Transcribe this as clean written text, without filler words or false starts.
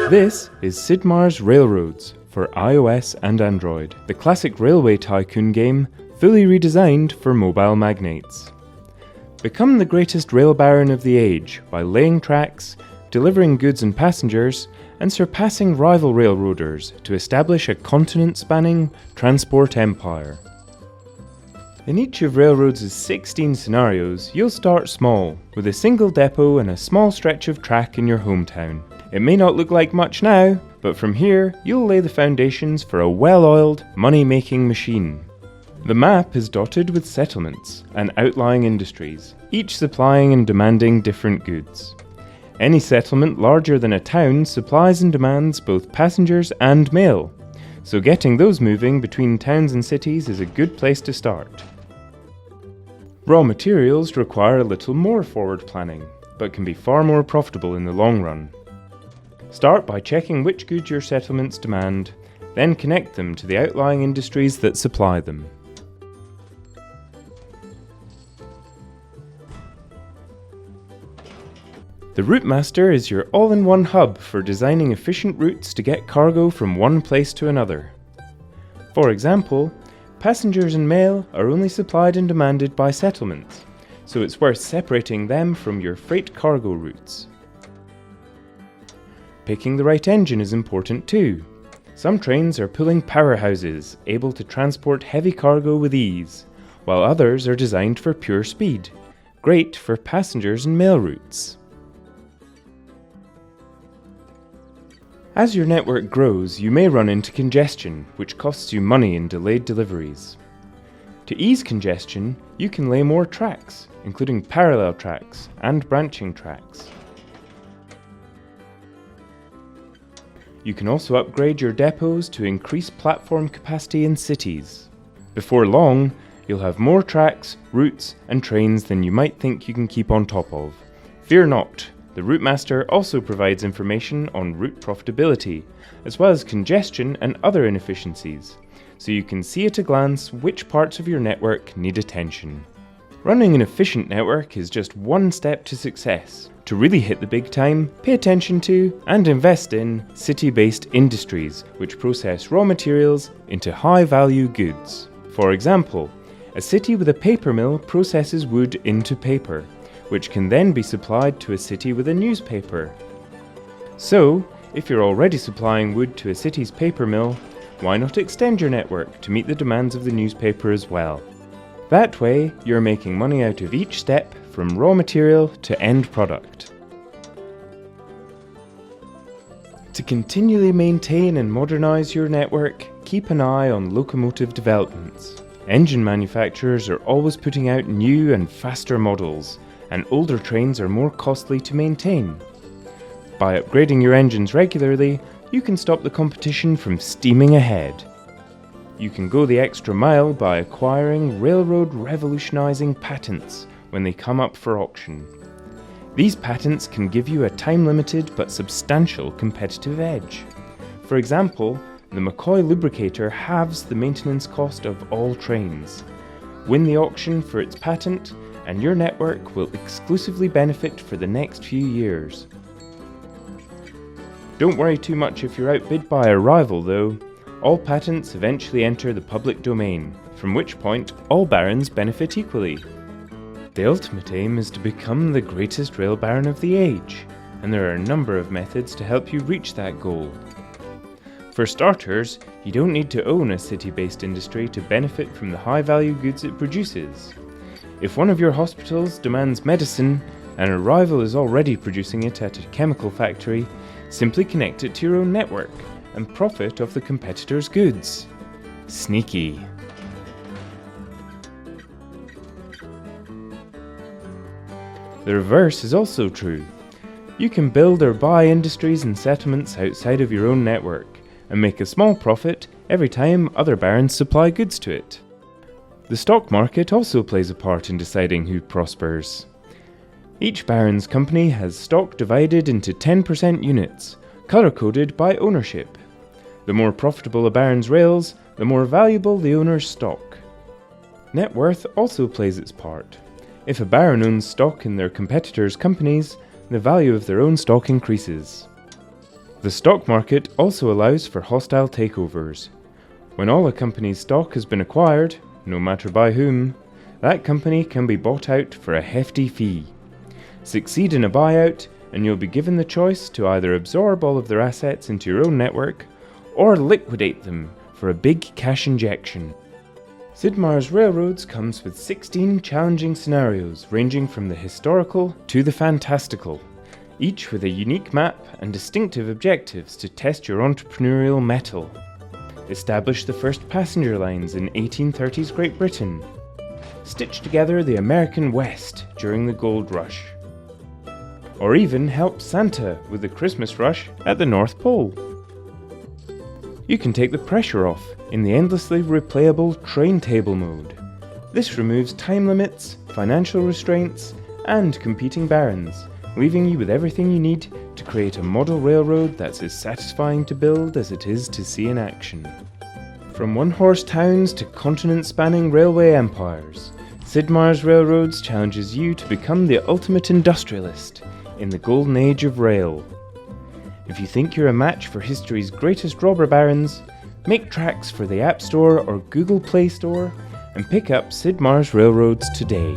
This is Sid Meier's Railroads for iOS and Android, the classic railway tycoon game fully redesigned for mobile magnates. Become the greatest rail baron of the age by laying tracks, delivering goods and passengers, and surpassing rival railroaders to establish a continent-spanning transport empire. In each of Railroads' 16 scenarios, you'll start small, with a single depot and a small stretch of track in your hometown. It may not look like much now, but from here, you'll lay the foundations for a well-oiled, money-making machine. The map is dotted with settlements and outlying industries, each supplying and demanding different goods. Any settlement larger than a town supplies and demands both passengers and mail, so getting those moving between towns and cities is a good place to start. Raw materials require a little more forward planning, but can be far more profitable in the long run. Start by checking which goods your settlements demand, then connect them to the outlying industries that supply them. The Route Master is your all-in-one hub for designing efficient routes to get cargo from one place to another. For example, passengers and mail are only supplied and demanded by settlements, so it's worth separating them from your freight cargo routes. Picking the right engine is important too. Some trains are pulling powerhouses, able to transport heavy cargo with ease, while others are designed for pure speed, great for passengers and mail routes. As your network grows, you may run into congestion, which costs you money in delayed deliveries. To ease congestion, you can lay more tracks, including parallel tracks and branching tracks. You can also upgrade your depots to increase platform capacity in cities. Before long, you'll have more tracks, routes, and trains than you might think you can keep on top of. Fear not, the Route Master also provides information on route profitability, as well as congestion and other inefficiencies, so you can see at a glance which parts of your network need attention. Running an efficient network is just one step to success. To really hit the big time, pay attention to and invest in city-based industries which process raw materials into high-value goods. For example, a city with a paper mill processes wood into paper, which can then be supplied to a city with a newspaper. So, if you're already supplying wood to a city's paper mill, why not extend your network to meet the demands of the newspaper as well? That way, you're making money out of each step from raw material to end product. To continually maintain and modernize your network, keep an eye on locomotive developments. Engine manufacturers are always putting out new and faster models, and older trains are more costly to maintain. By upgrading your engines regularly, you can stop the competition from steaming ahead. You can go the extra mile by acquiring railroad revolutionizing patents when they come up for auction. These patents can give you a time-limited but substantial competitive edge. For example, the McCoy lubricator halves the maintenance cost of all trains. Win the auction for its patent, and your network will exclusively benefit for the next few years. Don't worry too much if you're outbid by a rival though. All patents eventually enter the public domain, from which point all barons benefit equally. The ultimate aim is to become the greatest rail baron of the age, and there are a number of methods to help you reach that goal. For starters, you don't need to own a city-based industry to benefit from the high-value goods it produces. If one of your hospitals demands medicine, and a rival is already producing it at a chemical factory, simply connect it to your own network and profit off the competitor's goods. Sneaky. The reverse is also true. You can build or buy industries and settlements outside of your own network, and make a small profit every time other barons supply goods to it. The stock market also plays a part in deciding who prospers. Each baron's company has stock divided into 10% units, color-coded by ownership. The more profitable a baron's rails, the more valuable the owner's stock. Net worth also plays its part. If a baron owns stock in their competitors' companies, the value of their own stock increases. The stock market also allows for hostile takeovers. When all a company's stock has been acquired, no matter by whom, that company can be bought out for a hefty fee. Succeed in a buyout, and you'll be given the choice to either absorb all of their assets into your own network, or liquidate them for a big cash injection. Sid Meier's Railroads comes with 16 challenging scenarios ranging from the historical to the fantastical, each with a unique map and distinctive objectives to test your entrepreneurial mettle. Establish the first passenger lines in 1830s Great Britain. Stitch together the American West during the Gold Rush. Or even help Santa with the Christmas rush at the North Pole. You can take the pressure off in the endlessly replayable train table mode. This removes time limits, financial restraints, and competing barons, leaving you with everything you need to create a model railroad that's as satisfying to build as it is to see in action. From one-horse towns to continent-spanning railway empires, Sid Meier's Railroads challenges you to become the ultimate industrialist in the golden age of rail. If you think you're a match for history's greatest robber barons, make tracks for the App Store or Google Play Store and pick up Sid Meier's Railroads today.